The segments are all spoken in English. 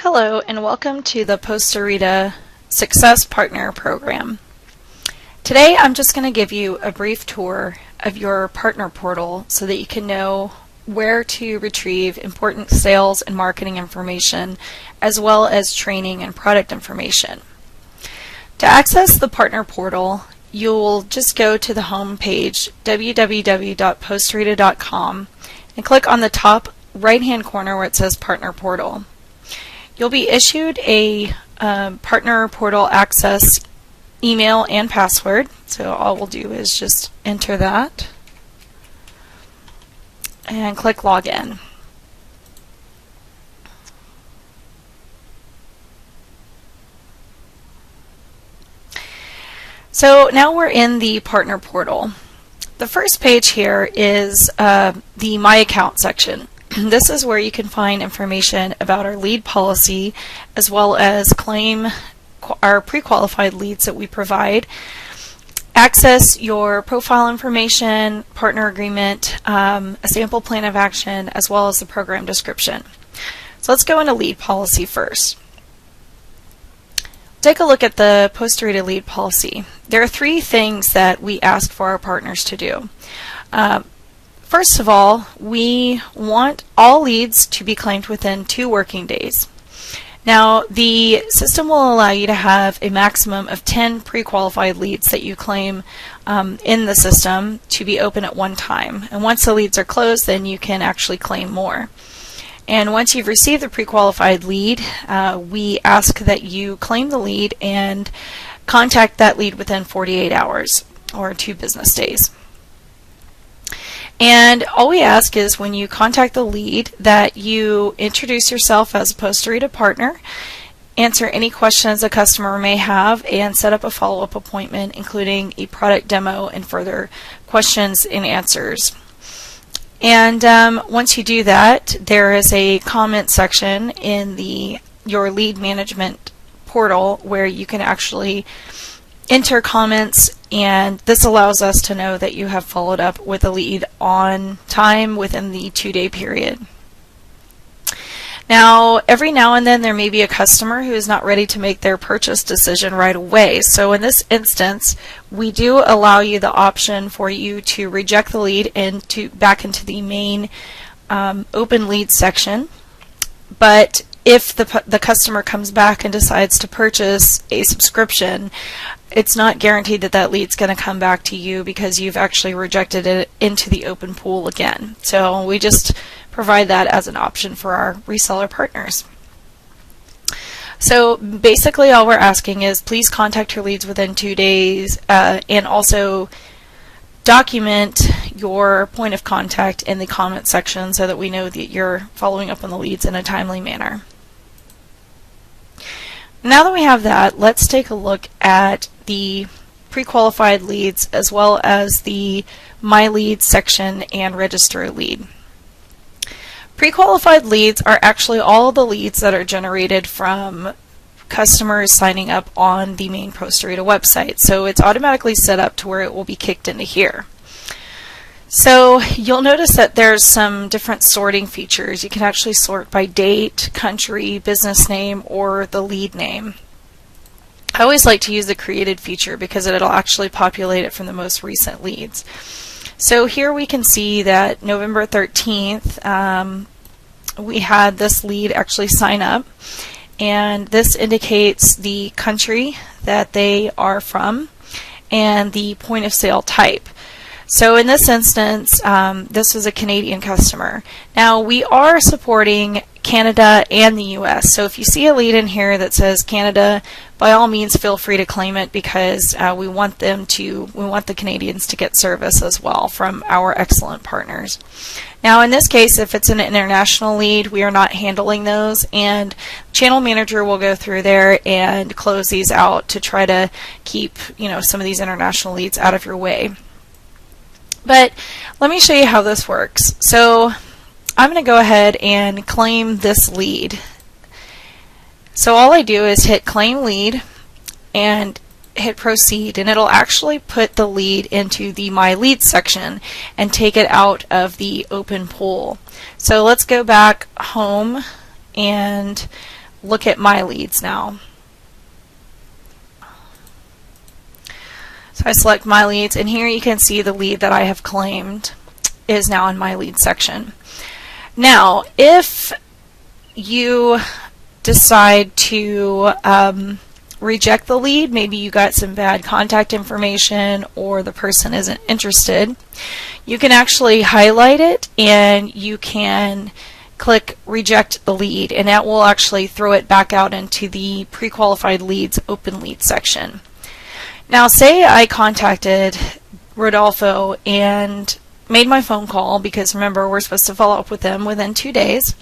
Hello and welcome to the Posterita SUCCESS Partner Program. Today I'm just going to give you a brief tour of your partner portal so that you can know where to retrieve important sales and marketing information as well as training and product information. To access the partner portal, you'll just go to the home page www.posterita.com and click on the top right hand corner where it says Partner Portal. You'll be issued a partner portal access email and password, so all we'll do is just enter that and click Login. So now we're in the partner portal. The first page here is the My Account section. This is where you can find information about our lead policy as well as claim our pre-qualified leads that we provide, access your profile information, partner agreement, a sample plan of action, as well as the program description. So let's go into lead policy first. Take a look at the Posterita lead policy. There are three things that we ask for our partners to do. First of all, we want all leads to be claimed within 2 working days. Now, the system will allow you to have a maximum of 10 pre-qualified leads that you claim in the system to be open at one time. And once the leads are closed, then you can actually claim more. And once you've received the pre-qualified lead, we ask that you claim the lead and contact that lead within 48 hours or 2 business days. And all we ask is when you contact the lead that you introduce yourself as a Posterita partner, answer any questions a customer may have, and set up a follow-up appointment including a product demo and further questions and answers. And once you do that, there is a comment section in your lead management portal where you can actually enter comments, and this allows us to know that you have followed up with a lead on time within the 2-day period. Now, every now and then there may be a customer who is not ready to make their purchase decision right away. So in this instance, we do allow you the option for you to reject the lead and back into the main open lead section. But if the customer comes back and decides to purchase a subscription, it's not guaranteed that that lead's going to come back to you because you've actually rejected it into the open pool again. So we just provide that as an option for our reseller partners. So basically all we're asking is please contact your leads within 2 days and also document your point of contact in the comment section so that we know that you're following up on the leads in a timely manner. Now that we have that, let's take a look at the pre-qualified leads as well as the My Leads section and Register a Lead. Pre-qualified leads are actually all the leads that are generated from customers signing up on the main Posterita website. So it's automatically set up to where it will be kicked into here. So you'll notice that there's some different sorting features. You can actually sort by date, country, business name, or the lead name. I always like to use the created feature because it'll actually populate it from the most recent leads. So here we can see that November 13th we had this lead actually sign up, and this indicates the country that they are from and the point of sale type. So in this instance, this was a Canadian customer. Now we are supporting Canada and the US, so if you see a lead in here that says Canada, by all means feel free to claim it because we want the Canadians to get service as well from our excellent partners. Now in this case, if it's an international lead, we are not handling those, and Channel Manager will go through there and close these out to try to keep some of these international leads out of your way. But let me show you how this works. So I'm going to go ahead and claim this lead. So all I do is hit Claim Lead and hit Proceed, and it'll actually put the lead into the My Leads section and take it out of the open pool. So let's go back home and look at my leads now. So I select my leads, and here you can see the lead that I have claimed is now in my lead section. Now, if you decide to reject the lead, maybe you got some bad contact information or the person isn't interested, you can actually highlight it and you can click reject the lead, and that will actually throw it back out into the pre-qualified leads open lead section. Now say I contacted Rodolfo and made my phone call, because remember, we're supposed to follow up with them within 2 days.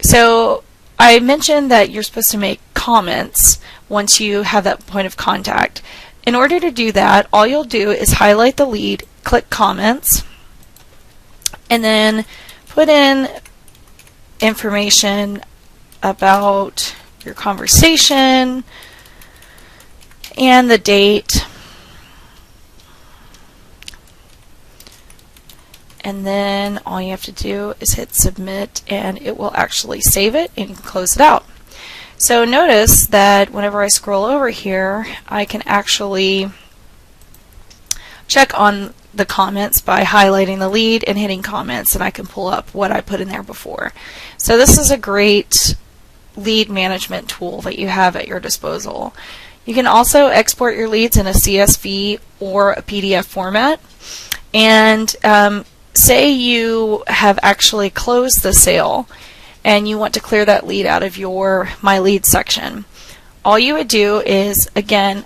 So I mentioned that you're supposed to make comments once you have that point of contact. In order to do that, all you'll do is highlight the lead, click comments, and then put in information about your conversation and the date, and then all you have to do is hit submit, and it will actually save it and you can close it out. So notice that whenever I scroll over here, I can actually check on the comments by highlighting the lead and hitting comments, and I can pull up what I put in there before. So this is a great lead management tool that you have at your disposal. You can also export your leads in a CSV or a PDF format, and say you have actually closed the sale and you want to clear that lead out of your My Lead section. All you would do is, again,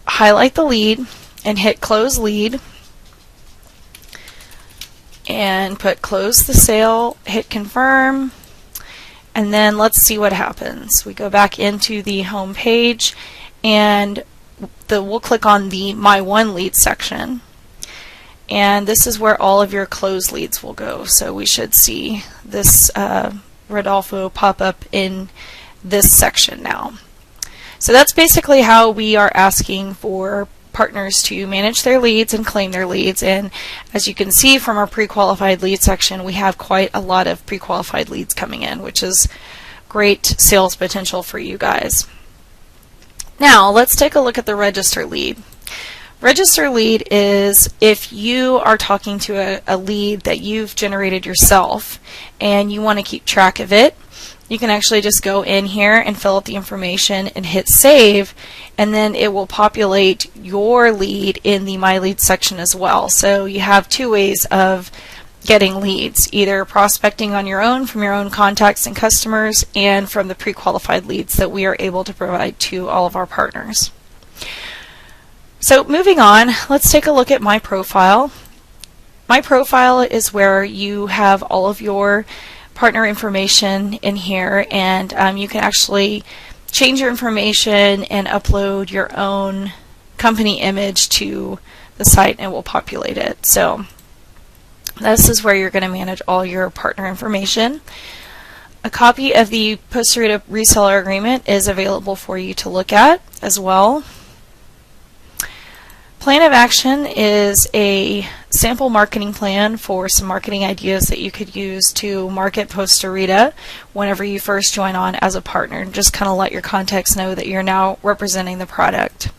highlight the lead and hit Close Lead and put Close the Sale, hit Confirm, and then let's see what happens. We go back into the home page and we'll click on the My One Lead section, and this is where all of your closed leads will go. So we should see this Rodolfo pop up in this section now. So that's basically how we are asking for partners to manage their leads and claim their leads. And as you can see from our pre-qualified lead section, we have quite a lot of pre-qualified leads coming in, which is great sales potential for you guys. Now let's take a look at the register lead. Register lead is if you are talking to a lead that you've generated yourself and you want to keep track of it. You can actually just go in here and fill out the information and hit save, and then it will populate your lead in the My Lead section as well. So you have two ways of getting leads, either prospecting on your own from your own contacts and customers, and from the pre-qualified leads that we are able to provide to all of our partners. So moving on, let's take a look at My Profile. My Profile is where you have all of your partner information in here, and you can actually change your information and upload your own company image to the site and it will populate it. So this is where you're going to manage all your partner information. A copy of the Posterita reseller agreement is available for you to look at as well. Plan of action is a sample marketing plan for some marketing ideas that you could use to market Posterita whenever you first join on as a partner, and just kind of let your contacts know that you're now representing the product.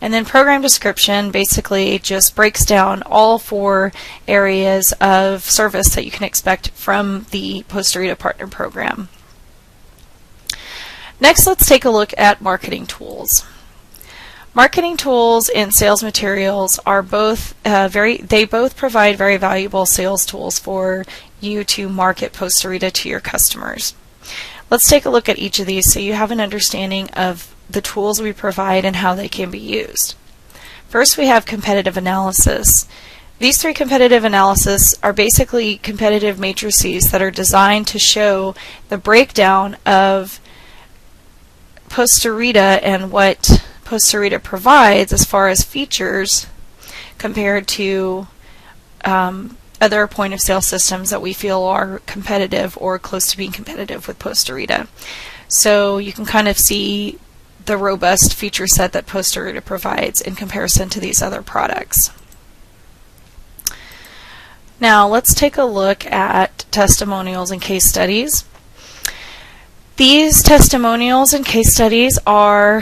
And then program description basically just breaks down all 4 areas of service that you can expect from the Posterita Partner Program. Next, let's take a look at marketing tools. Marketing tools and sales materials are both they both provide very valuable sales tools for you to market Posterita to your customers. Let's take a look at each of these so you have an understanding of the tools we provide and how they can be used. First, we have competitive analysis. These 3 competitive analysis are basically competitive matrices that are designed to show the breakdown of Posterita and what Posterita provides as far as features compared to other point of sale systems that we feel are competitive or close to being competitive with Posterita. So you can kind of see the robust feature set that Posterita provides in comparison to these other products. Now let's take a look at testimonials and case studies. These testimonials and case studies are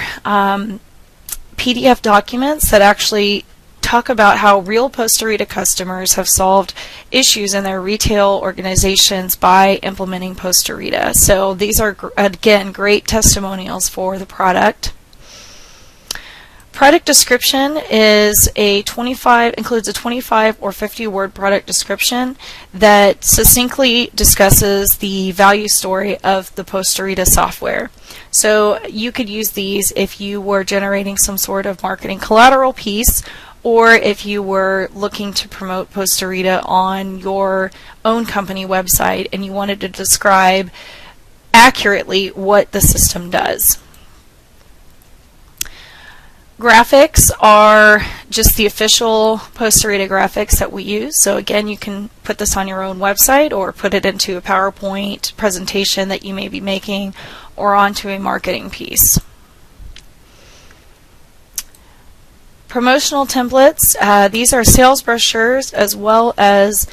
PDF documents that actually talk about how real Posterita customers have solved issues in their retail organizations by implementing Posterita. So these are, again, great testimonials for the product. Product description is includes a 25 or 50 word product description that succinctly discusses the value story of the Posterita software. So you could use these if you were generating some sort of marketing collateral piece, or if you were looking to promote Posterita on your own company website and you wanted to describe accurately what the system does. Graphics are just the official Posterita graphics that we use. So again, you can put this on your own website or put it into a PowerPoint presentation that you may be making or onto a marketing piece. Promotional templates, these are sales brochures as well as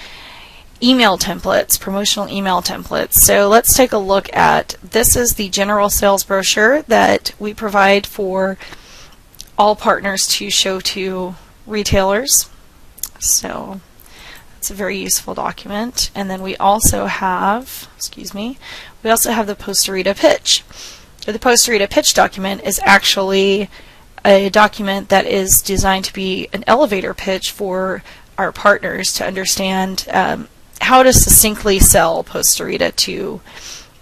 email templates, promotional email templates. So let's take a look at, this is the general sales brochure that we provide for all partners to show to retailers. So it's a very useful document. And then we also have, we also have the Posterita pitch. The Posterita pitch document is actually a document that is designed to be an elevator pitch for our partners to understand how to succinctly sell Posterita to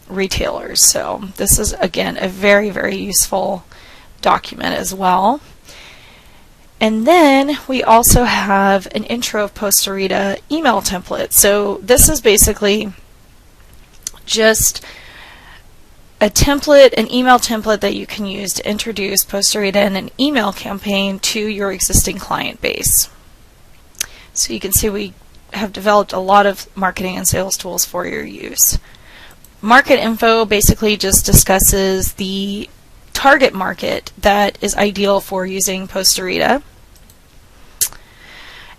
retailers. So this is, again, a very, very useful document as well. And then we also have an intro of Posterita email template. So this is basically just a template, an email template that you can use to introduce Posterita in an email campaign to your existing client base. So you can see we have developed a lot of marketing and sales tools for your use. Market info basically just discusses the target market that is ideal for using Posterita.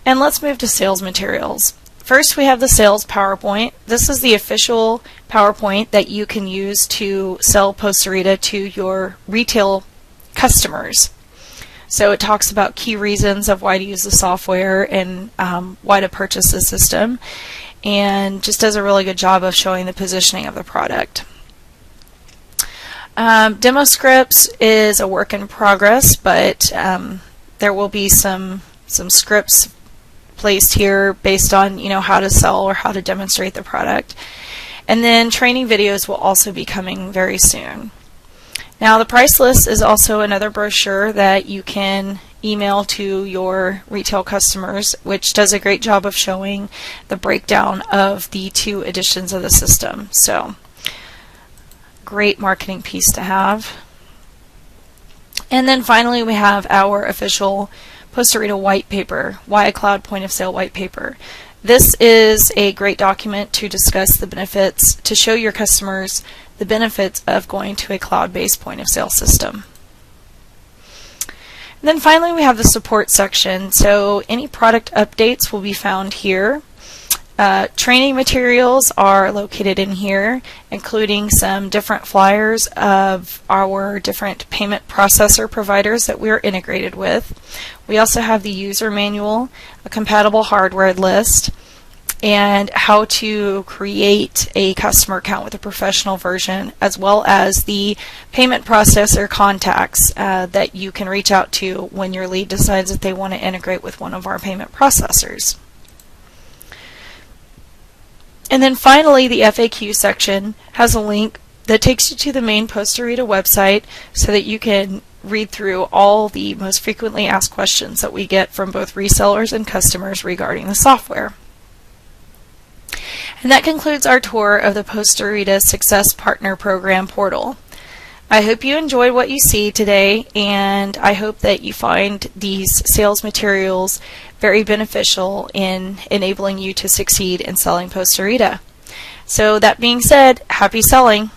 And let's move to sales materials. First, we have the sales PowerPoint. This is the official PowerPoint that you can use to sell Posterita to your retail customers. So it talks about key reasons of why to use the software and why to purchase the system, and just does a really good job of showing the positioning of the product. Demo scripts is a work in progress, but there will be some scripts placed here based on how to sell or how to demonstrate the product. And then training videos will also be coming very soon. Now the price list is also another brochure that you can email to your retail customers, which does a great job of showing the breakdown of the 2 editions of the system. So great marketing piece to have. And then finally we have our official Posterita white paper, Why a Cloud Point of Sale white paper. This is a great document to discuss the benefits, to show your customers the benefits of going to a cloud-based point of sale system. And then finally we have the support section. So any product updates will be found here. Training materials are located in here, including some different flyers of our different payment processor providers that we're integrated with. We also have the user manual, a compatible hardware list, and how to create a customer account with a professional version, as well as the payment processor contacts that you can reach out to when your lead decides that they want to integrate with one of our payment processors. And then finally, the FAQ section has a link that takes you to the main Posterita website so that you can read through all the most frequently asked questions that we get from both resellers and customers regarding the software. And that concludes our tour of the Posterita Success Partner Program portal. I hope you enjoyed what you see today, and I hope that you find these sales materials very beneficial in enabling you to succeed in selling Posterita. So that being said, happy selling!